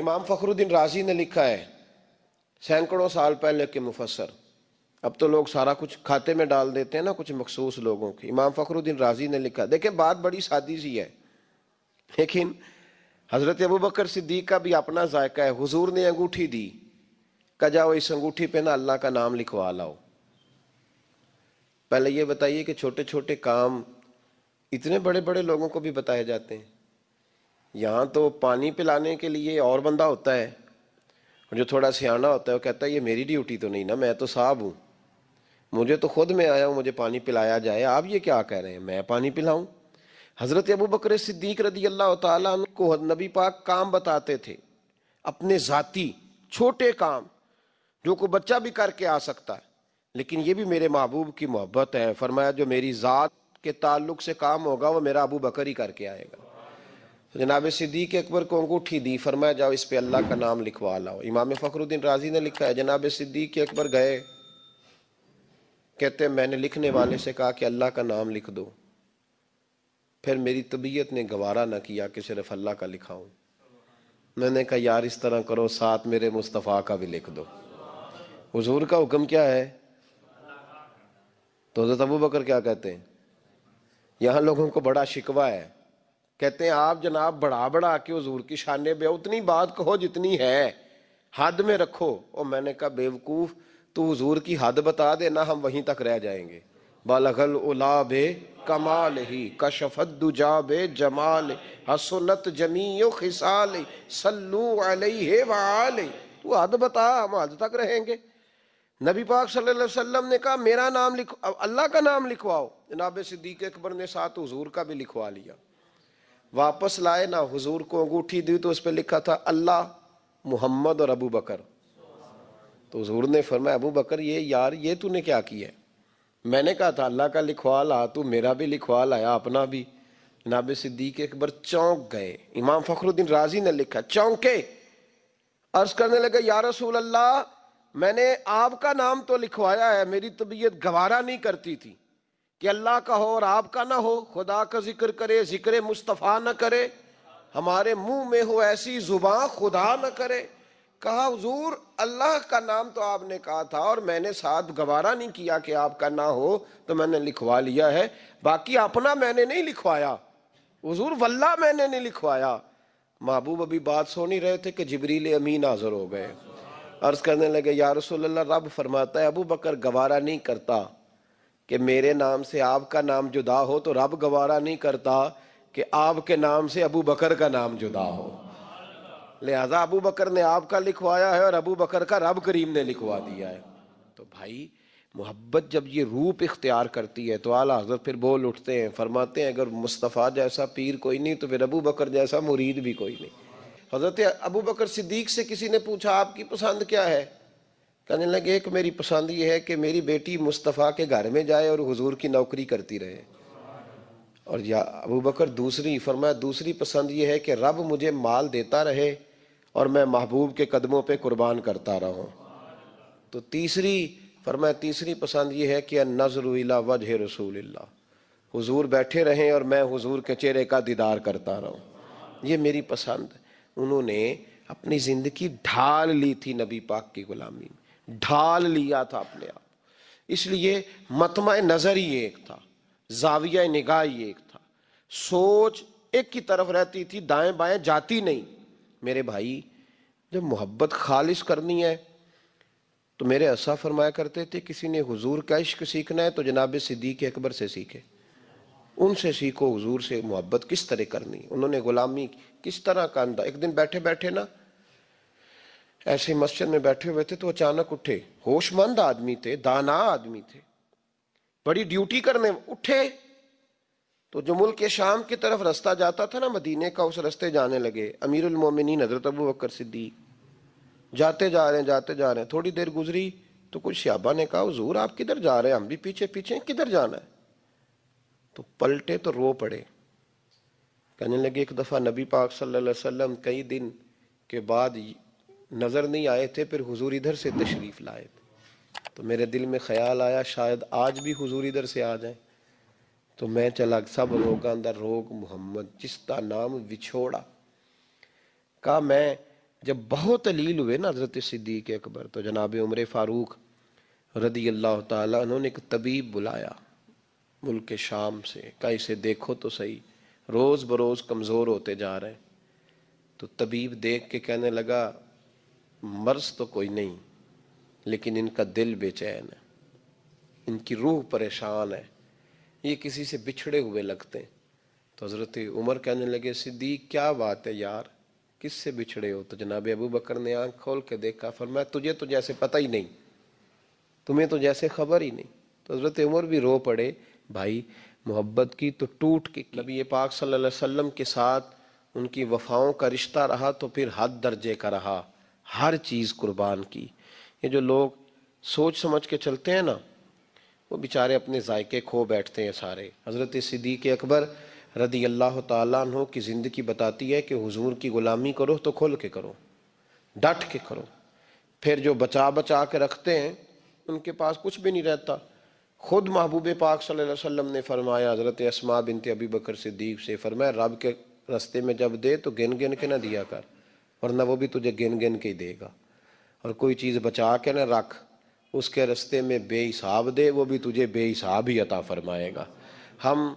امام فخر الدین رازی نے لکھا ہے، سینکڑوں سال پہلے کے مفسر، اب تو لوگ سارا کچھ کھاتے میں ڈال دیتے ہیں نا کچھ مخصوص لوگوں کی۔ امام فخر الدین رازی نے لکھا، دیکھیں بات بڑی سادی سی ہے، لیکن حضرت ابوبکر صدیق کا بھی اپنا ذائقہ ہے۔ حضور نے انگوٹھی دی، کہا جاؤ اس انگوٹھی پہ نا اللہ کا نام لکھوا لاؤ۔ پہلے یہ بتائیے کہ چھوٹے چھوٹے کام اتنے بڑے بڑے لوگوں کو بھی بتائے جاتے ہیں؟ یہاں تو پانی پلانے کے لیے اور بندہ ہوتا ہے، اور جو تھوڑا سیانا ہوتا ہے وہ کہتا ہے یہ میری ڈیوٹی تو نہیں نا، میں تو صاحب ہوں، مجھے تو خود میں آیا ہوں مجھے پانی پلایا جائے، آپ یہ کیا کہہ رہے ہیں میں پانی پلاؤں؟ حضرت ابوبکر صدیق رضی اللہ تعالیٰ عنہ کو نبی پاک کام بتاتے تھے، اپنے ذاتی چھوٹے کام جو کوئی بچہ بھی کر کے آ سکتا ہے، لیکن یہ بھی میرے محبوب کی محبت ہے، فرمایا جو میری ذات کے تعلق سے کام ہوگا وہ میرا ابو بکر ہی کر کے آئے گا۔ جناب صدیق اکبر کو انگوٹھی دی، فرمایا جاؤ اس پہ اللہ کا نام لکھوا لاؤ۔ امام فخر الدین رازی نے لکھا ہے، جناب صدیق اکبر گئے، کہتے ہیں میں نے لکھنے والے سے کہا کہ اللہ کا نام لکھ دو، پھر میری طبیعت نے گوارا نہ کیا کہ صرف اللہ کا لکھاؤں، میں نے کہا یار اس طرح کرو ساتھ میرے مصطفیٰ کا بھی لکھ دو۔ حضور کا حکم کیا ہے؟ تو حضرت ابوبکر کیا کہتے ہیں؟ یہاں لوگوں کو بڑا شکوہ ہے، کہتے ہیں آپ جناب بڑھا بڑھا کے حضور کی شانے بے، اتنی بات کہو جتنی ہے، حد میں رکھو۔ اور میں نے کہا بیوقوف تو حضور کی حد بتا دے نا، ہم وہیں تک رہ جائیں گے۔ بالغ العلا بے کمال ہی، کشف الدجا بے جمال، حسنت جمیع خصال، صلو علیہ وآلہ۔ تو حد بتا، ہم حد تک رہیں گے۔ نبی پاک صلی اللہ علیہ وسلم نے کہا میرا نام لکھو، اللہ کا نام لکھواؤ۔ جناب صدیق اکبر نے ساتھ حضور کا بھی لکھوا لیا۔ واپس لائے نا، حضور کو انگوٹھی دی تو اس پہ لکھا تھا اللہ، محمد اور ابو بکر۔ تو حضور نے فرمایا ابو بکر یہ تو نے کیا کیا ہے؟ میں نے کہا تھا اللہ کا لکھوا لا، تو میرا بھی لکھوا لایا اپنا بھی۔ جناب صدیق اکبر چونک گئے۔ امام فخر الدین رازی نے لکھا چونکے، عرض کرنے لگے یا رسول اللہ میں نے آپ کا نام تو لکھوایا ہے، میری طبیعت گوارا نہیں کرتی تھی کہ اللہ کا ہو اور آپ کا نہ ہو، خدا کا ذکر کرے ذکر مصطفیٰ نہ کرے، ہمارے منہ میں ہو ایسی زبان خدا نہ کرے۔ کہا حضور اللہ کا نام تو آپ نے کہا تھا اور میں نے ساتھ گوارا نہیں کیا کہ آپ کا نہ ہو، تو میں نے لکھوا لیا ہے، باقی اپنا میں نے نہیں لکھوایا حضور، واللہ میں نے نہیں لکھوایا۔ محبوب ابھی بات سن ہی رہے تھے کہ جبریل امین حاضر ہو گئے، عرض کرنے لگے یا رسول اللہ رب فرماتا ہے ابو بکر گوارا نہیں کرتا کہ میرے نام سے آپ کا نام جدا ہو، تو رب گوارا نہیں کرتا کہ آپ کے نام سے ابو بکر کا نام جدا ہو، لہذا ابو بکر نے آپ کا لکھوایا ہے اور ابو بکر کا رب کریم نے لکھوا دیا ہے۔ تو بھائی محبت جب یہ روپ اختیار کرتی ہے تو اعلیٰ حضرت پھر بول اٹھتے ہیں، فرماتے ہیں اگر مصطفیٰ جیسا پیر کوئی نہیں تو پھر ابو بکر جیسا مرید بھی کوئی نہیں۔ حضرت ابو بکر صدیق سے کسی نے پوچھا آپ کی پسند کیا ہے؟ کہنے لگے ایک میری پسند یہ ہے کہ میری بیٹی مصطفیٰ کے گھر میں جائے اور حضور کی نوکری کرتی رہے، اور یا ابو بکر دوسری، فرمایا دوسری پسند یہ ہے کہ رب مجھے مال دیتا رہے اور میں محبوب کے قدموں پہ قربان کرتا رہوں۔ تو تیسری، فرمایا تیسری پسند یہ ہے کہ النظر الی وجہ رسول اللہ، حضور بیٹھے رہیں اور میں حضور کے چہرے کا دیدار کرتا رہوں، یہ میری پسند۔ انہوں نے اپنی زندگی ڈھال لی تھی نبی پاک کی غلامی میں، ڈھال لیا تھا اپنے آپ، اس لیے مطمع نظر ہی ایک تھا، زاویہ نگاہ ہی ایک تھا، سوچ ایک کی طرف رہتی تھی، دائیں بائیں جاتی نہیں۔ میرے بھائی جب محبت خالص کرنی ہے تو میرے اسا فرمایا کرتے تھے کسی نے حضور کا عشق سیکھنا ہے تو جناب صدیق اکبر سے سیکھے، ان سے سیکھو حضور سے محبت کس طرح کرنی، انہوں نے غلامی کس طرح کا انداز۔ ایک دن بیٹھے بیٹھے نا ایسے مسجد میں بیٹھے ہوئے تھے تو اچانک اٹھے، ہوش مند آدمی تھے، دانا آدمی تھے، بڑی ڈیوٹی کرنے اٹھے، تو جو ملک شام کی طرف رستہ جاتا تھا نا مدینے کا، اس رستے جانے لگے۔ امیر المومنین حضرت ابو بکر صدیق جاتے جا رہے ہیں، تھوڑی دیر گزری تو کچھ صحابہ نے کہا حضور آپ کدھر جا رہے ہیں؟ ہم بھی پیچھے پیچھے، کدھر جانا ہے؟ تو پلٹے تو رو پڑے، کہنے لگے ایک دفعہ نبی پاک صلی اللہ علیہ وسلم کئی دن کے بعد نظر نہیں آئے تھے، پھر حضور ادھر سے تشریف لائے تھے، تو میرے دل میں خیال آیا شاید آج بھی حضور ادھر سے آ جائیں، تو میں چلا سب روگاں دا روگ محمد جس کا نام وچھوڑا۔ کہا میں جب بہت علیل ہوئے نا حضرت صدیق اکبر، تو جناب عمر فاروق رضی اللہ تعالیٰ عنہ نے ایک طبیب بلایا ملک شام سے، کہا اسے دیکھو تو صحیح، روز بروز کمزور ہوتے جا رہے ہیں۔ تو طبیب دیکھ کے کہنے لگا مرض تو کوئی نہیں، لیکن ان کا دل بے چین ہے، ان کی روح پریشان ہے، یہ کسی سے بچھڑے ہوئے لگتے ہیں۔ تو حضرت عمر کہنے لگے صدیق کیا بات ہے یار، کس سے بچھڑے ہو؟ تو جناب ابو بکر نے آنکھ کھول کے دیکھا، فرمایا تجھے تو جیسے پتہ ہی نہیں، تمہیں تو جیسے خبر ہی نہیں۔ تو حضرت عمر بھی رو پڑے، بھائی محبت کی تو ٹوٹ کے نبی پاک صلی اللہ علیہ وسلم کے ساتھ ان کی وفاؤں کا رشتہ رہا تو پھر حد درجے کا رہا، ہر چیز قربان کی۔ یہ جو لوگ سوچ سمجھ کے چلتے ہیں نا، وہ بیچارے اپنے ذائقے کھو بیٹھتے ہیں سارے۔ حضرت صدیق اکبر رضی اللہ تعالیٰ عنہ کی زندگی بتاتی ہے کہ حضور کی غلامی کرو تو کھل کے کرو، ڈٹ کے کرو، پھر جو بچا بچا کے رکھتے ہیں ان کے پاس کچھ بھی نہیں رہتا۔ خود محبوب پاک صلی اللہ علیہ وسلم نے فرمایا حضرت اسماء بنت ابی بکر صدیق سے، فرمایا رب کے رستے میں جب دے تو گن گن کے نہ دیا کر، ورنہ وہ بھی تجھے گن گن کے ہی دے گا، اور کوئی چیز بچا کے نہ رکھ، اس کے رستے میں بے حساب دے، وہ بھی تجھے بے حساب ہی عطا فرمائے گا۔ ہم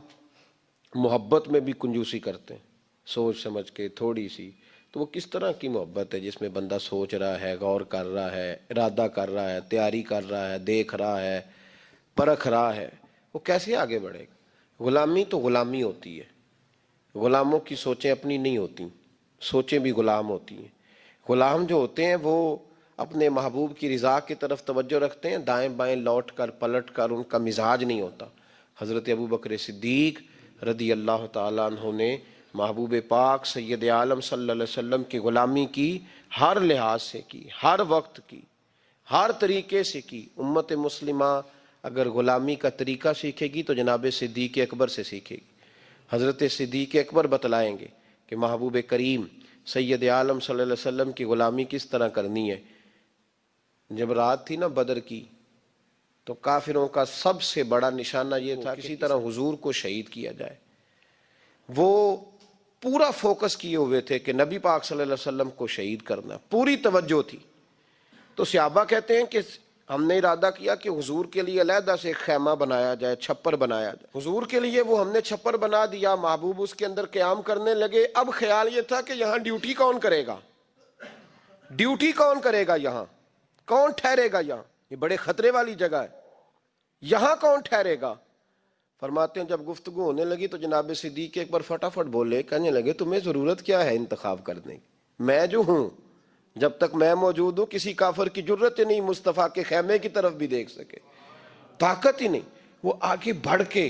محبت میں بھی کنجوسی کرتے ہیں، سوچ سمجھ کے تھوڑی سی، تو وہ کس طرح کی محبت ہے جس میں بندہ سوچ رہا ہے، غور کر رہا ہے، ارادہ کر رہا ہے، تیاری کر رہا ہے، دیکھ رہا ہے، پرکھ رہا ہے، وہ کیسے آگے بڑھے گا؟ غلامی تو غلامی ہوتی ہے، غلاموں کی سوچیں اپنی نہیں ہوتی، سوچیں بھی غلام ہوتی ہیں۔ غلام جو ہوتے ہیں وہ اپنے محبوب کی رضا کی طرف توجہ رکھتے ہیں، دائیں بائیں لوٹ کر پلٹ کر ان کا مزاج نہیں ہوتا۔ حضرت ابو بکر صدیق رضی اللہ تعالیٰ عنہ نے محبوب پاک سید عالم صلی اللہ علیہ وسلم کی غلامی کی، ہر لحاظ سے کی، ہر وقت کی، ہر طریقے سے کی۔ امت مسلمہ اگر غلامی کا طریقہ سیکھے گی تو جناب صدیق اکبر سے سیکھے گی۔ حضرت صدیق اکبر بتلائیں گے کہ محبوب کریم سید عالم صلی اللہ علیہ وسلم کی غلامی کس طرح کرنی ہے۔ جب رات تھی نا بدر کی، تو کافروں کا سب سے بڑا نشانہ یہ تھا کسی طرح حضور کو شہید کیا جائے۔ وہ پورا فوکس کیے ہوئے تھے کہ نبی پاک صلی اللہ علیہ وسلم کو شہید کرنا، پوری توجہ تھی۔ تو صحابہ کہتے ہیں کہ ہم نے ارادہ کیا کہ حضور کے لیے علیحدہ سے ایک خیمہ بنایا جائے، چھپر بنایا جائے۔ حضور کے لیے وہ ہم نے چھپر بنا دیا، محبوب اس کے اندر قیام کرنے لگے۔ اب خیال یہ تھا کہ یہاں ڈیوٹی کون کرے گا، ڈیوٹی کون کرے گا، یہاں کون ٹھہرے گا، یہاں یہ بڑے خطرے والی جگہ ہے، یہاں کون ٹھہرے گا؟ فرماتے ہیں جب گفتگو ہونے لگی تو جناب صدیق اکبر فٹافٹ بولے، کہنے لگے تمہیں ضرورت کیا ہے انتخاب کرنے کی؟ میں جو ہوں، جب تک میں موجود ہوں کسی کافر کی جرت ہی نہیں مصطفیٰ کے خیمے کی طرف بھی دیکھ سکے، طاقت ہی نہیں۔ وہ آگے بڑھ کے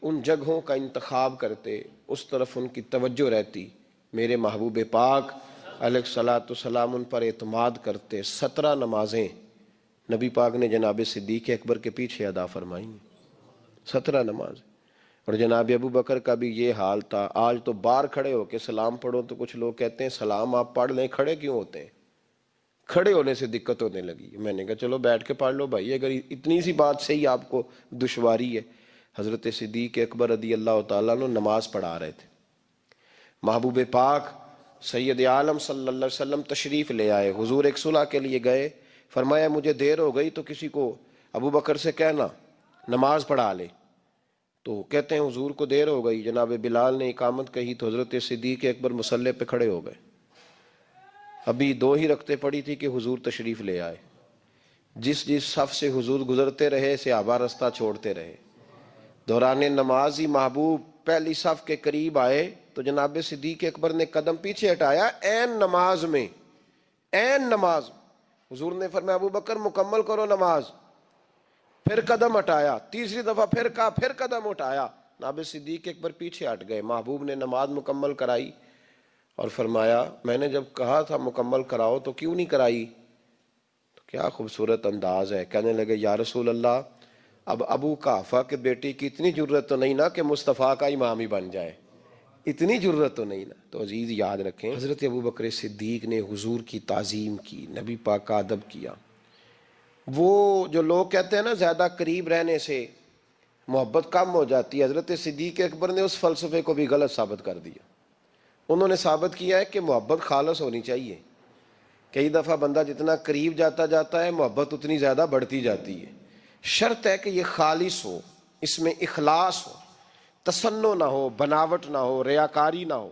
ان جگہوں کا انتخاب کرتے، اس طرف ان کی توجہ رہتی۔ میرے محبوب پاک علیہ الصلوۃ والسلام ان پر اعتماد کرتے۔ 17 نمازیں نبی پاک نے جناب صدیق اکبر کے پیچھے ادا فرمائیں، 17 نماز۔ اور جناب ابو بکر کا بھی یہ حال تھا۔ آج تو باہر کھڑے ہو کے سلام پڑھو تو کچھ لوگ کہتے ہیں سلام آپ پڑھ لیں، کھڑے کیوں ہوتے ہیں؟ کھڑے ہونے سے دقت ہونے لگی۔ میں نے کہا چلو بیٹھ کے پڑھ لو بھائی، اگر اتنی سی بات سے ہی آپ کو دشواری ہے۔ حضرت صدیق اکبر رضی اللہ تعالیٰ عنہ نماز پڑھا رہے تھے، محبوب پاک سید عالم صلی اللہ علیہ وسلم تشریف لے آئے، حضور ایک صلح کے لیے گئے، فرمایا مجھے دیر ہو گئی تو کسی کو ابو بکر سے کہنا نماز پڑھا لے۔ تو کہتے ہیں حضور کو دیر ہو گئی، جناب بلال نے اقامت کہی تو حضرت صدیق اکبر مصلی پہ کھڑے ہو گئے۔ ابھی 2 ہی رکعتیں پڑی تھی کہ حضور تشریف لے آئے۔ جس جس صف سے حضور گزرتے رہے صحابہ رستہ چھوڑتے رہے۔ دوران نماز ہی محبوب پہلی صف کے قریب آئے تو جناب صدیق اکبر نے قدم پیچھے ہٹایا، عین نماز میں، عین نماز۔ حضور نے فرمایا ابو بکر مکمل کرو نماز، پھر قدم ہٹایا، تیسری دفعہ پھر کہا، پھر قدم ہٹایا، جناب صدیق اکبر پیچھے ہٹ گئے۔ محبوب نے نماز مکمل کرائی اور فرمایا میں نے جب کہا تھا مکمل کراؤ تو کیوں نہیں کرائی؟ تو کیا خوبصورت انداز ہے، کہنے لگے یا رسول اللہ اب ابو قحافہ کے بیٹی کی اتنی جرت تو نہیں نا کہ مصطفیٰ کا امام ہی بن جائے، اتنی جرت تو نہیں نا۔ تو عزیز یاد رکھیں حضرت ابو بکر صدیق نے حضور کی تعظیم کی، نبی پاک کا ادب کیا۔ وہ جو لوگ کہتے ہیں نا زیادہ قریب رہنے سے محبت کم ہو جاتی ہے، حضرت صدیق اکبر نے اس فلسفے کو بھی غلط ثابت کر دیا۔ انہوں نے ثابت کیا ہے کہ محبت خالص ہونی چاہیے، کئی دفعہ بندہ جتنا قریب جاتا جاتا ہے محبت اتنی زیادہ بڑھتی جاتی ہے. شرط ہے کہ یہ خالص ہو، اس میں اخلاص ہو، تصنع نہ ہو، بناوٹ نہ ہو، ریاکاری نہ ہو،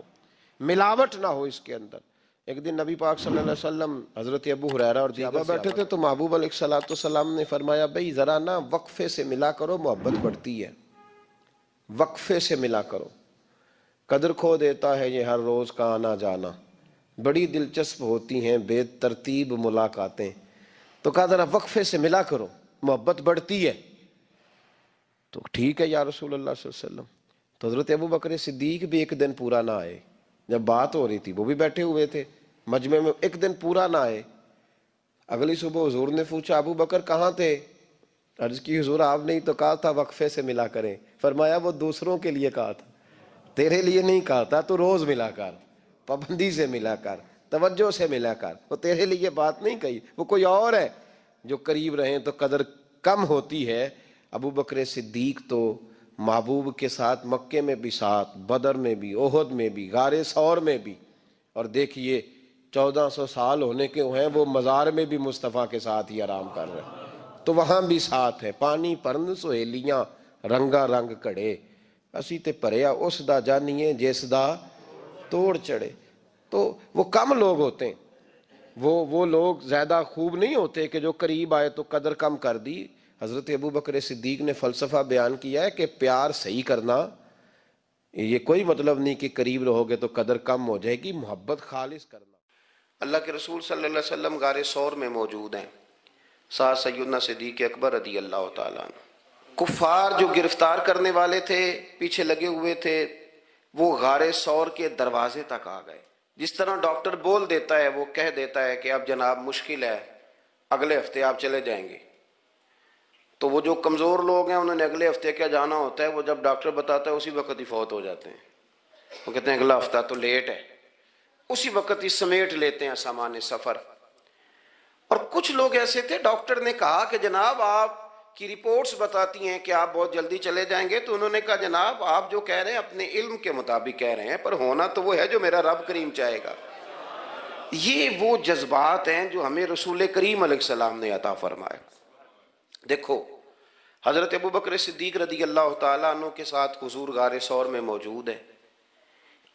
ملاوٹ نہ ہو اس کے اندر. ایک دن نبی پاک صلی اللہ علیہ وسلم حضرت ابو ہریرہ اور دیگر بیٹھے تھے تو محبوب علیہ الصلوۃ والسلام نے فرمایا بھئی ذرا نا وقفے سے ملا کرو، محبت بڑھتی ہے. وقفے سے ملا کرو. قدر کھو دیتا ہے یہ ہر روز کا آنا جانا، بڑی دلچسپ ہوتی ہیں بے ترتیب ملاقاتیں. تو کہا ذرا وقفے سے ملا کرو، محبت بڑھتی ہے. تو ٹھیک ہے یا رسول اللہ صلی اللہ علیہ وسلم. تو حضرت ابو بکر صدیق بھی ایک دن پورا نہ آئے. جب بات ہو رہی تھی وہ بھی بیٹھے ہوئے تھے مجمع میں، ایک دن پورا نہ آئے. اگلی صبح حضور نے پوچھا ابو بکر کہاں تھے؟ عرض کی حضور آپ نے تو کہا تھا وقفے سے ملا کریں. فرمایا وہ دوسروں کے لیے کہا تھا، تیرے لیے نہیں کہا تھا. تو روز ملا کر، پابندی سے ملا کر، توجہ سے ملا کر. وہ تیرے لیے بات نہیں کہی، وہ کوئی اور ہے. جو قریب رہیں تو قدر کم ہوتی ہے. ابو بکر صدیق تو محبوب کے ساتھ مکے میں بھی ساتھ، بدر میں بھی، احد میں بھی، غار ثور میں بھی. اور دیکھیے 1400 سال ہونے کے ہیں وہ مزار میں بھی مصطفیٰ کے ساتھ ہی آرام کر رہے ہیں. تو وہاں بھی ساتھ ہے. پانی پرن سہیلیاں رنگا رنگ کڑے، اسی تے پریا اس دا جانیے جس دا توڑ چڑھے. تو وہ کم لوگ ہوتے ہیں، وہ لوگ زیادہ خوب نہیں ہوتے کہ جو قریب آئے تو قدر کم کر دی. حضرت ابو بکر صدیق نے فلسفہ بیان کیا ہے کہ پیار صحیح کرنا، یہ کوئی مطلب نہیں کہ قریب رہو گے تو قدر کم ہو جائے گی. محبت خالص کرنا. اللہ کے رسول صلی اللہ علیہ وسلم غار ثور میں موجود ہیں، ساتھ سیدنا صدیق اکبر رضی اللہ تعالیٰ عنہ. کفار جو گرفتار کرنے والے تھے، پیچھے لگے ہوئے تھے، وہ غار ثور کے دروازے تک آ گئے. جس طرح ڈاکٹر بول دیتا ہے، وہ کہہ دیتا ہے کہ اب جناب مشکل ہے، اگلے ہفتے آپ چلے جائیں گے. تو وہ جو کمزور لوگ ہیں انہوں نے اگلے ہفتے کیا جانا ہوتا ہے، وہ جب ڈاکٹر بتاتا ہے اسی وقت ہی فوت ہو جاتے ہیں. وہ کہتے ہیں اگلا ہفتہ تو لیٹ ہے، اسی وقت ہی سمیٹ لیتے ہیں سامان سفر. اور کچھ لوگ ایسے تھے، ڈاکٹر نے کہا کہ جناب آپ کی رپورٹس بتاتی ہیں کہ آپ بہت جلدی چلے جائیں گے. تو انہوں نے کہا جناب آپ جو کہہ رہے ہیں اپنے علم کے مطابق کہہ رہے ہیں، پر ہونا تو وہ ہے جو میرا رب کریم چاہے گا. یہ وہ جذبات ہیں جو ہمیں رسول کریم علیہ السلام نے عطا فرمائے. دیکھو حضرت ابو بکر صدیق رضی اللہ تعالیٰ عنہ کے ساتھ حضور غار ثور میں موجود ہے.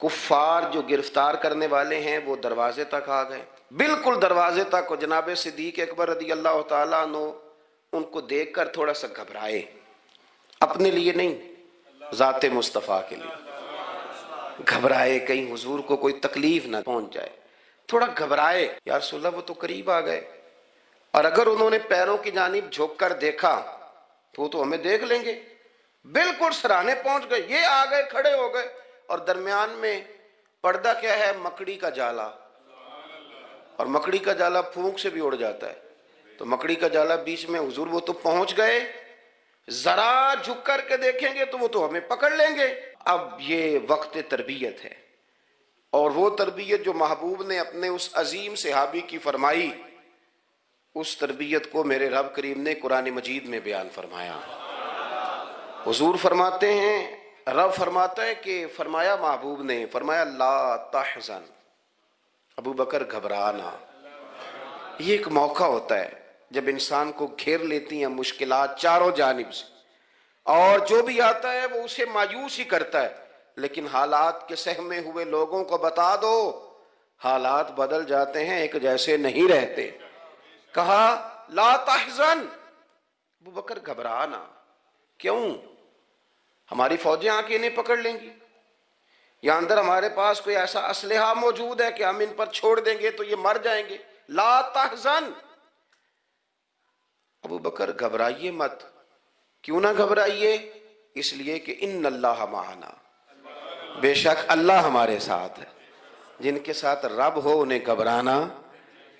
کفار جو گرفتار کرنے والے ہیں وہ دروازے تک آ گئے، بالکل دروازے تک. اور جناب صدیق اکبر رضی اللہ تعالیٰ عنہ ان کو دیکھ کر تھوڑا سا گھبرائے، اپنے لیے نہیں، ذات مصطفیٰ کے لیے گھبرائے، کہیں حضور کو کوئی تکلیف نہ پہنچ جائے. تھوڑا گھبرائے، یا رسول اللہ وہ تو قریب آ گئے، اور اگر انہوں نے پیروں کی جانب جھک کر دیکھا تو وہ تو ہمیں دیکھ لیں گے. بالکل سرانے پہنچ گئے، یہ آ گئے، کھڑے ہو گئے. اور درمیان میں پردہ کیا ہے؟ مکڑی کا جالا. اور مکڑی کا جالا پھونک سے بھی اڑ جاتا ہے. تو مکڑی کا جالا بیچ میں، حضور وہ تو پہنچ گئے، ذرا جھک کر کے دیکھیں گے تو وہ تو ہمیں پکڑ لیں گے. اب یہ وقت تربیت ہے، اور وہ تربیت جو محبوب نے اپنے اس عظیم صحابی کی فرمائی، اس تربیت کو میرے رب کریم نے قرآن مجید میں بیان فرمایا. حضور فرماتے ہیں، رب فرماتا ہے کہ فرمایا محبوب نے، فرمایا لا تحزن، ابو بکر گھبرانا. یہ ایک موقع ہوتا ہے جب انسان کو گھیر لیتی ہیں مشکلات چاروں جانب سے، اور جو بھی آتا ہے وہ اسے مایوس ہی کرتا ہے. لیکن حالات کے سہمے ہوئے لوگوں کو بتا دو، حالات بدل جاتے ہیں، ایک جیسے نہیں رہتے. کہا لا تحزن، ابو بکر گھبرانا. کیوں؟ ہماری فوجیں آ کے انہیں پکڑ لیں گی، یا اندر ہمارے پاس کوئی ایسا اسلحہ موجود ہے کہ ہم ان پر چھوڑ دیں گے تو یہ مر جائیں گے. لا تحزن، ابو بکر گھبرائیے مت. کیوں نہ گھبرائیے؟ اس لیے کہ ان اللہ معنا، بے شک اللہ ہمارے ساتھ ہے. جن کے ساتھ رب ہو انہیں گھبرانا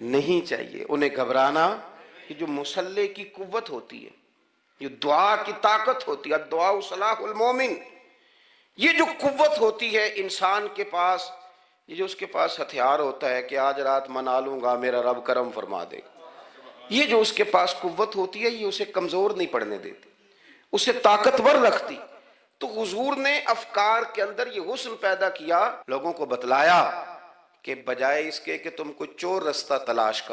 نہیں چاہیے. انہیں گھبرانا، یہ جو مسلح کی قوت ہوتی ہے، یہ دعا کی طاقت ہوتی ہے، دعا صلاح المومن، یہ جو قوت ہوتی ہے انسان کے پاس، یہ جو اس کے پاس ہتھیار ہوتا ہے کہ آج رات منا لوں گا میرا رب کرم فرما دے گا، یہ جو اس کے پاس قوت ہوتی ہے یہ اسے کمزور نہیں پڑنے دیتی، اسے طاقتور رکھتی. تو حضور نے افکار کے اندر یہ حسن پیدا کیا، لوگوں کو بتلایا کہ بجائے اس کے کہ تم کوئی چور رستہ تلاش کرو